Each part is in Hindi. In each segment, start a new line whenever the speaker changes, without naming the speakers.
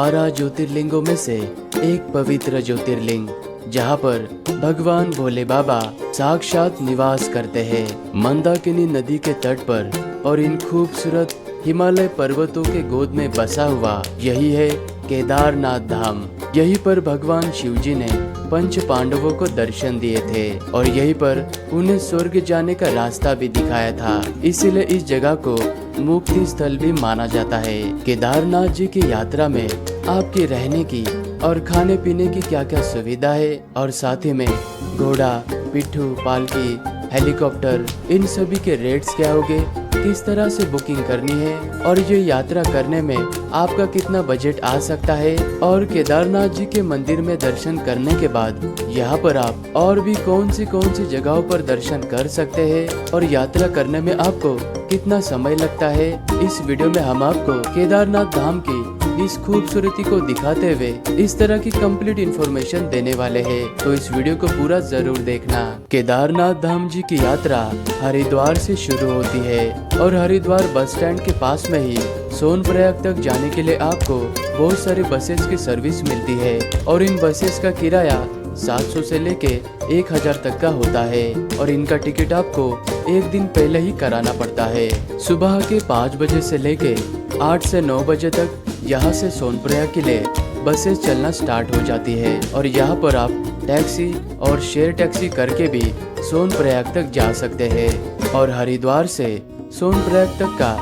12 ज्योतिर्लिंगों में से एक पवित्र ज्योतिर्लिंग, जहाँ पर भगवान भोले बाबा साक्षात निवास करते हैं। मंदाकिनी नदी के तट पर और इन खूबसूरत हिमालय पर्वतों के गोद में बसा हुआ यही है केदारनाथ धाम। यहीं पर भगवान शिव जी ने पंच पांडवों को दर्शन दिए थे और यहीं पर उन्हें स्वर्ग जाने का रास्ता भी दिखाया था। इसीलिए इस जगह को मुक्ति स्थल भी माना जाता है। केदारनाथ जी की यात्रा में आपके रहने की और खाने पीने की क्या क्या सुविधा है और साथ ही में घोड़ा, पिट्ठू, पालकी, हेलीकॉप्टर, इन सभी के रेट्स क्या होंगे, किस तरह से बुकिंग करनी है और ये यात्रा करने में आपका कितना बजट आ सकता है और केदारनाथ जी के मंदिर में दर्शन करने के बाद यहाँ पर आप और भी कौन सी जगहों पर दर्शन कर सकते हैं और यात्रा करने में आपको कितना समय लगता है, इस वीडियो में हम आपको केदारनाथ धाम की इस खूबसूरती को दिखाते हुए इस तरह की कंप्लीट इन्फॉर्मेशन देने वाले हैं। तो इस वीडियो को पूरा जरूर देखना। केदारनाथ धाम जी की यात्रा हरिद्वार से शुरू होती है और हरिद्वार बस स्टैंड के पास में ही सोनप्रयाग तक जाने के लिए आपको बहुत सारी बसेस की सर्विस मिलती है और इन बसेस का किराया 700 से लेके 1000 तक का होता है और इनका टिकट आपको एक दिन पहले ही कराना पड़ता है। सुबह के 5 बजे से लेके 8 से 9 बजे तक यहाँ से सोनप्रयाग के लिए बसेस चलना स्टार्ट हो जाती है और यहाँ पर आप टैक्सी और शेयर टैक्सी करके भी सोनप्रयाग तक जा सकते हैं और हरिद्वार से सोनप्रयाग तक का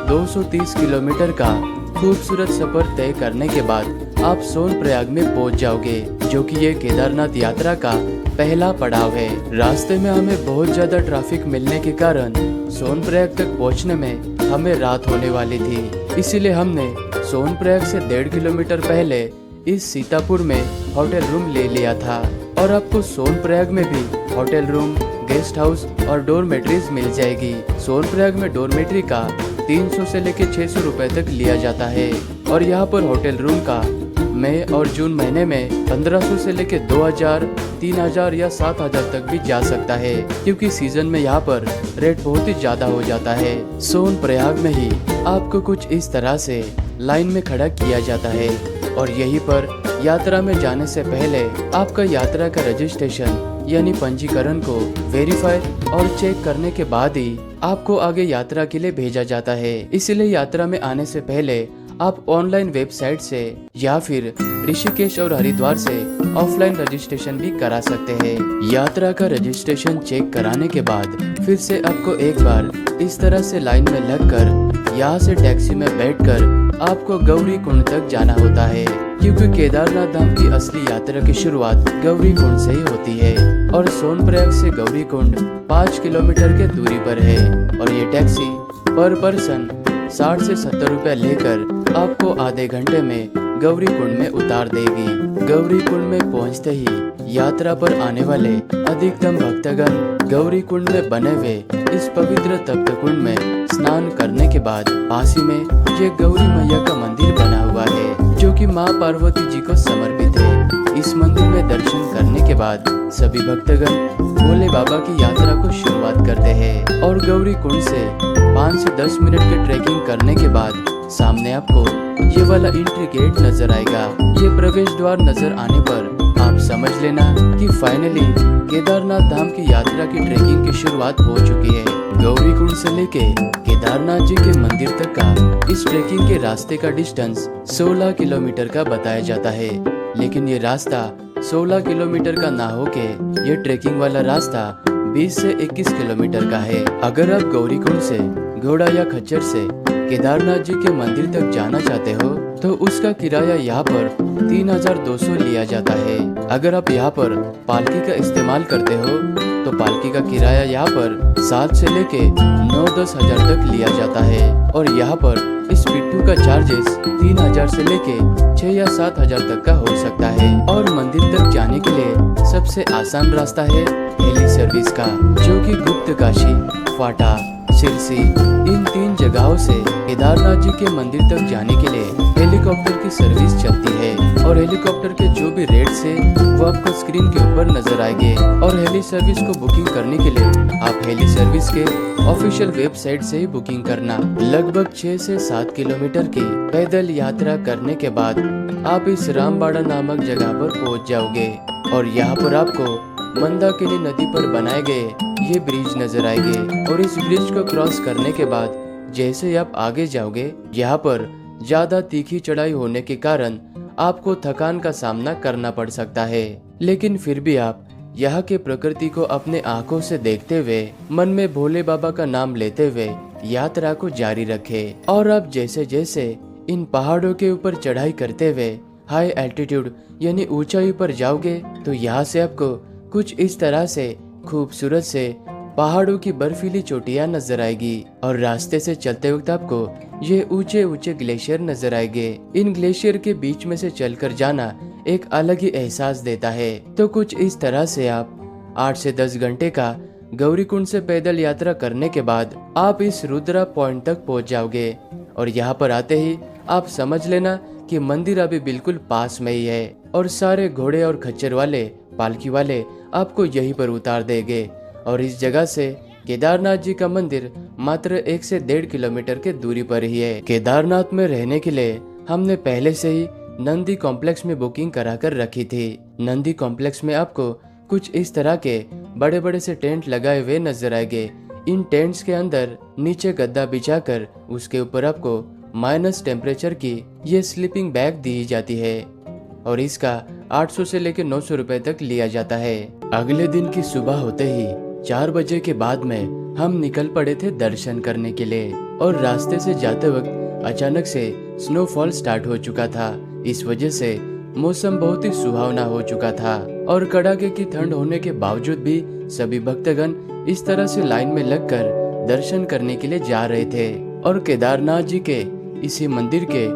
230 किलोमीटर का खूबसूरत सफर तय करने के बाद आप सोनप्रयाग में पहुंच जाओगे, जो कि ये केदारनाथ यात्रा का पहला पड़ाव है। रास्ते में हमें बहुत ज्यादा ट्रैफिक मिलने के कारण सोनप्रयाग तक पहुंचने में हमें रात होने वाली थी। इसीलिए हमने सोनप्रयाग से 1.5 किलोमीटर पहले इस सीतापुर में होटल रूम ले लिया था और आपको सोनप्रयाग में भी होटल रूम, गेस्ट हाउस और डोरमेट्रीज मिल जाएगी। सोनप्रयाग में डोरमेट्री का 300 से लेकर 600 रुपए तक लिया जाता है और यहाँ पर होटल रूम का मई और जून महीने में 1500 से लेकर 2000, 3000 या 7000 तक भी जा सकता है, क्योंकि सीजन में यहाँ पर रेट बहुत ही ज्यादा हो जाता है। सोनप्रयाग में ही आपको कुछ इस तरह से लाइन में खड़ा किया जाता है और यहीं पर यात्रा में जाने से पहले आपका यात्रा का रजिस्ट्रेशन यानी पंजीकरण को वेरीफाई और चेक करने के बाद ही आपको आगे यात्रा के लिए भेजा जाता है। इसलिए यात्रा में आने से पहले आप ऑनलाइन वेबसाइट से या फिर ऋषिकेश और हरिद्वार से ऑफलाइन रजिस्ट्रेशन भी करा सकते हैं। यात्रा का रजिस्ट्रेशन चेक कराने के बाद फिर से आपको एक बार इस तरह से लाइन में लगकर यहाँ से टैक्सी में बैठकर आपको गौरी कुंड तक जाना होता है, क्योंकि केदारनाथ धाम की असली यात्रा की शुरुआत गौरी कुंड से ही होती है और सोनप्रयाग से गौरी कुंड 5 किलोमीटर के दूरी पर है और ये टैक्सी पर पर्सन 60 से 70 रुपए लेकर आपको आधे घंटे में गौरी कुंड में उतार देगी। गौरी कुंड में पहुंचते ही यात्रा पर आने वाले अधिकतम भक्तगण गौरी कुंड में बने हुए इस पवित्र तप्त कुंड में स्नान करने के बाद पास ही में ये गौरी मैया का मंदिर बना हुआ है, जो कि माँ पार्वती जी को समर्पित है। इस मंदिर में दर्शन करने के बाद सभी भक्तगण भोले बाबा की यात्रा को शुरुआत करते हैं और गौरी कुंड से 5 से 10 मिनट के ट्रैकिंग करने के बाद सामने आपको ये वाला एंट्री गेट नजर आएगा। ये प्रवेश द्वार नजर आने पर आप समझ लेना कि फाइनली केदारनाथ धाम की यात्रा की ट्रैकिंग की शुरुआत हो चुकी है। गौरी कुंड से लेके केदारनाथ जी के मंदिर तक का इस ट्रैकिंग के रास्ते का डिस्टेंस 16 किलोमीटर का बताया जाता है, लेकिन ये रास्ता 16 किलोमीटर का ना होके ये ट्रैकिंग वाला रास्ता 20 से 21 किलोमीटर का है। अगर आप गौरी कुंड से घोड़ा या खच्चर से केदारनाथ जी के मंदिर तक जाना चाहते हो तो उसका किराया यहाँ पर 3200 लिया जाता है। अगर आप यहाँ पर पालकी का इस्तेमाल करते हो तो पालकी का किराया यहाँ पर 7 से लेके 9-10 हजार तक लिया जाता है और यहाँ पर इस पिट्ठू का चार्जेस 3000 से लेके 6 या 7 हजार तक का हो सकता है। और मंदिर तक जाने के लिए सबसे आसान रास्ता है हेली सर्विस का, जो कि गुप्त काशी, फाटा, सिरसी इन 3 जगहों से केदारनाथ जी के मंदिर तक जाने के लिए हेलीकॉप्टर की सर्विस चलती है और हेलीकॉप्टर के जो भी रेट्स है वो आपको स्क्रीन के ऊपर नजर आएंगे। और हेली सर्विस को बुकिंग करने के लिए आप हेली सर्विस के ऑफिशियल वेबसाइट से ही बुकिंग करना। लगभग 6 से 7 किलोमीटर की पैदल यात्रा करने के बाद आप इस रामबाड़ा नामक जगह पर पहुंच जाओगे और यहाँ पर आपको मंदाकिनी नदी पर बनाए गए ये ब्रिज नजर आएंगे। और इस ब्रिज को क्रॉस करने के बाद जैसे ही आप आगे जाओगे, यहाँ पर ज्यादा तीखी चढ़ाई होने के कारण आपको थकान का सामना करना पड़ सकता है, लेकिन फिर भी आप यहाँ के प्रकृति को अपने आंखों से देखते हुए मन में भोले बाबा का नाम लेते हुए यात्रा को जारी रखें। और आप जैसे जैसे इन पहाड़ों के ऊपर चढ़ाई करते हुए हाई एल्टीट्यूड यानी ऊंचाई पर जाओगे तो यहाँ से आपको कुछ इस तरह से खूबसूरत से पहाड़ों की बर्फीली चोटियां नजर आएगी और रास्ते से चलते वक्त आपको ये ऊंचे ऊंचे ग्लेशियर नजर आएंगे। इन ग्लेशियर के बीच में से चलकर जाना एक अलग ही एहसास देता है। तो कुछ इस तरह से आप 8 से 10 घंटे का गौरीकुंड से पैदल यात्रा करने के बाद आप इस रुद्रा पॉइंट तक पहुंच जाओगे और यहाँ पर आते ही आप समझ लेना कि मंदिर अभी बिल्कुल पास में ही है और सारे घोड़े और खच्चर वाले पालकी वाले आपको यहीं पर उतार देंगे। और इस जगह से केदारनाथ जी का मंदिर मात्र 1 से 1.5 किलोमीटर के दूरी पर ही है। केदारनाथ में रहने के लिए हमने पहले से ही नंदी कॉम्प्लेक्स में बुकिंग करा कर रखी थी। नंदी कॉम्प्लेक्स में आपको कुछ इस तरह के बड़े बड़े से टेंट लगाए हुए नजर आएंगे। इन टेंट्स के अंदर नीचे गद्दा बिछाकर उसके ऊपर आपको माइनस टेम्परेचर की ये स्लीपिंग बैग दी जाती है और इसका 800 से लेकर 900 रुपए तक लिया जाता है। अगले दिन की सुबह होते ही 4 बजे के बाद में हम निकल पड़े थे दर्शन करने के लिए और रास्ते से जाते वक्त अचानक से स्नोफॉल स्टार्ट हो चुका था। इस वजह से मौसम बहुत ही सुहावना हो चुका था और कड़ाके की ठंड होने के बावजूद भी सभी भक्तगण इस तरह से लाइन में लगकर दर्शन करने के लिए जा रहे थे। और केदारनाथ जी के इसी मंदिर के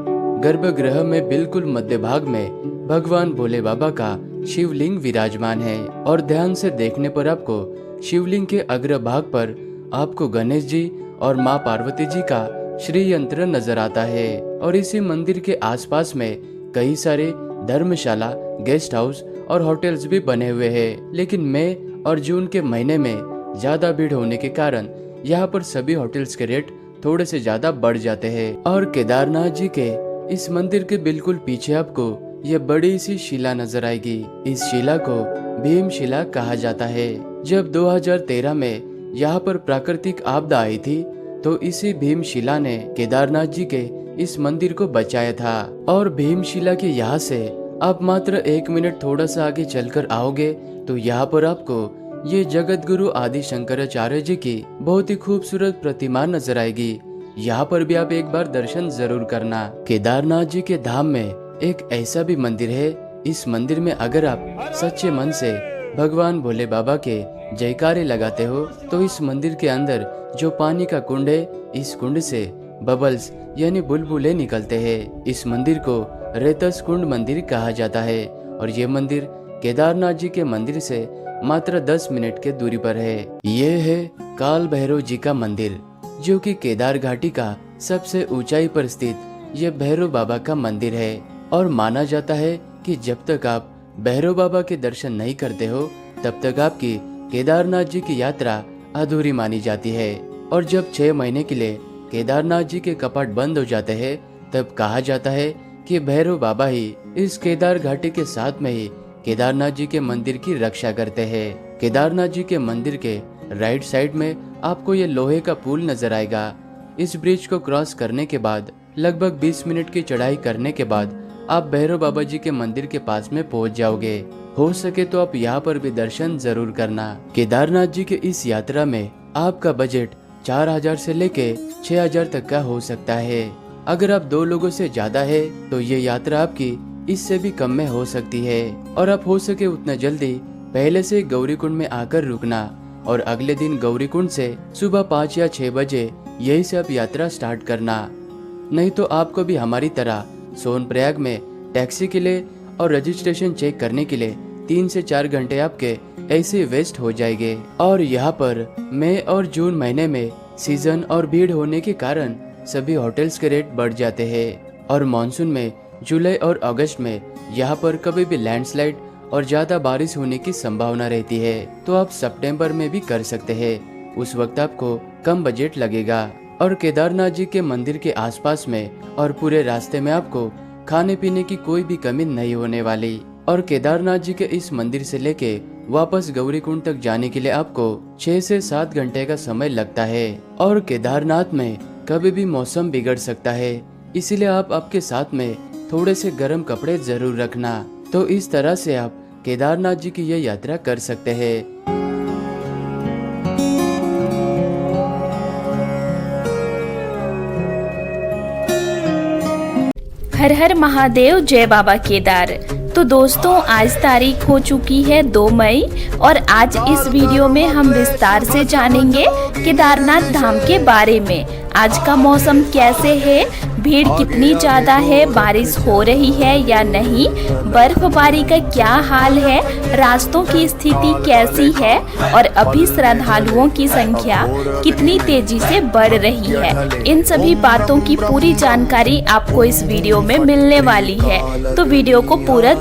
गर्भगृह में बिल्कुल मध्य भाग में भगवान भोले बाबा का शिवलिंग विराजमान है और ध्यान से देखने पर आपको शिवलिंग के अग्र भाग पर आपको गणेश जी और माँ पार्वती जी का श्री यंत्र नजर आता है। और इसी मंदिर के आसपास में कई सारे धर्मशाला, गेस्ट हाउस और होटल्स भी बने हुए हैं, लेकिन मई और जून के महीने में ज्यादा भीड़ होने के कारण यहाँ पर सभी होटल्स के रेट थोड़े से ज्यादा बढ़ जाते हैं। और केदारनाथ जी के इस मंदिर के बिल्कुल पीछे आपको ये बड़ी सी शिला नजर आएगी। इस शिला को भीम शिला कहा जाता है। जब 2013 में यहाँ पर प्राकृतिक आपदा आई थी तो इसी भीम शिला ने केदारनाथ जी के इस मंदिर को बचाया था। और भीम शिला के यहाँ से आप मात्र 1 मिनट थोड़ा सा आगे चलकर आओगे तो यहाँ पर आपको ये जगत गुरु आदि शंकराचार्य जी की बहुत ही खूबसूरत प्रतिमा नजर आएगी। यहाँ पर भी आप एक बार दर्शन जरूर करना। केदारनाथ जी के धाम में एक ऐसा भी मंदिर है, इस मंदिर में अगर आप सच्चे मन से भगवान भोले बाबा के जयकारे लगाते हो तो इस मंदिर के अंदर जो पानी का कुंड है, इस कुंड से बबल्स यानी बुलबुले निकलते हैं। इस मंदिर को रेतस कुंड मंदिर कहा जाता है और ये मंदिर केदारनाथ जी के मंदिर से मात्र 10 मिनट के दूरी पर है। ये है काल भैरव जी का मंदिर, जो कि केदार घाटी का सबसे ऊंचाई पर स्थित ये भैरव बाबा का मंदिर है। और माना जाता है कि जब तक आप भैरव बाबा के दर्शन नहीं करते हो तब तक आपकी केदारनाथ जी की यात्रा अधूरी मानी जाती है। और जब 6 महीने के लिए केदारनाथ जी के कपाट बंद हो जाते हैं तब कहा जाता है कि भैरव बाबा ही इस केदार घाटी के साथ में ही केदारनाथ जी के मंदिर की रक्षा करते हैं। केदारनाथ जी के मंदिर के राइट साइड में आपको ये लोहे का पुल नजर आएगा। इस ब्रिज को क्रॉस करने के बाद लगभग 20 मिनट की चढ़ाई करने के बाद आप भैरव बाबा जी के मंदिर के पास में पहुंच जाओगे। हो सके तो आप यहाँ पर भी दर्शन जरूर करना। केदारनाथ जी के इस यात्रा में आपका बजट 4000 से लेके 6000 तक का हो सकता है। अगर आप 2 लोगों से ज्यादा है तो ये यात्रा आपकी इससे भी कम में हो सकती है। और आप हो सके उतना जल्दी पहले से गौरीकुंड में आकर रुकना और अगले दिन गौरीकुंड से सुबह 5 या 6 बजे यही से आप यात्रा स्टार्ट करना। नहीं तो आपको भी हमारी तरह सोनप्रयाग में टैक्सी के लिए और रजिस्ट्रेशन चेक करने के लिए 3 से 4 घंटे आपके ऐसे वेस्ट हो जाएंगे। और यहाँ पर मई और जून महीने में सीजन और भीड़ होने के कारण सभी होटल्स के रेट बढ़ जाते हैं और मानसून में जुलाई और अगस्त में यहाँ पर कभी भी लैंडस्लाइड और ज्यादा बारिश होने की संभावना रहती है। तो आप सितंबर में भी कर सकते हैं, उस वक्त आपको कम बजट लगेगा। और केदारनाथ जी के मंदिर के आसपास में और पूरे रास्ते में आपको खाने पीने की कोई भी कमी नहीं होने वाली। और केदारनाथ जी के इस मंदिर से लेके वापस गौरीकुंड तक जाने के लिए आपको 6 से 7 घंटे का समय लगता है। और केदारनाथ में कभी भी मौसम बिगड़ सकता है, इसीलिए आप आपके साथ में थोड़े से गर्म कपड़े जरूर रखना। तो इस तरह से आप केदारनाथ जी की यह यात्रा कर सकते हैं।
हर हर महादेव, जय बाबा केदार। तो दोस्तों, आज तारीख हो चुकी है 2 मई और आज इस वीडियो में हम विस्तार से जानेंगे केदारनाथ धाम के बारे में। आज का मौसम कैसे है, भीड़ कितनी ज्यादा है, बारिश हो रही है या नहीं, बर्फबारी का क्या हाल है, रास्तों की स्थिति कैसी है और अभी श्रद्धालुओं की संख्या कितनी तेजी से बढ़ रही है। इन सभी बातों की पूरी जानकारी आपको इस वीडियो में मिलने वाली है, तो वीडियो को पूरा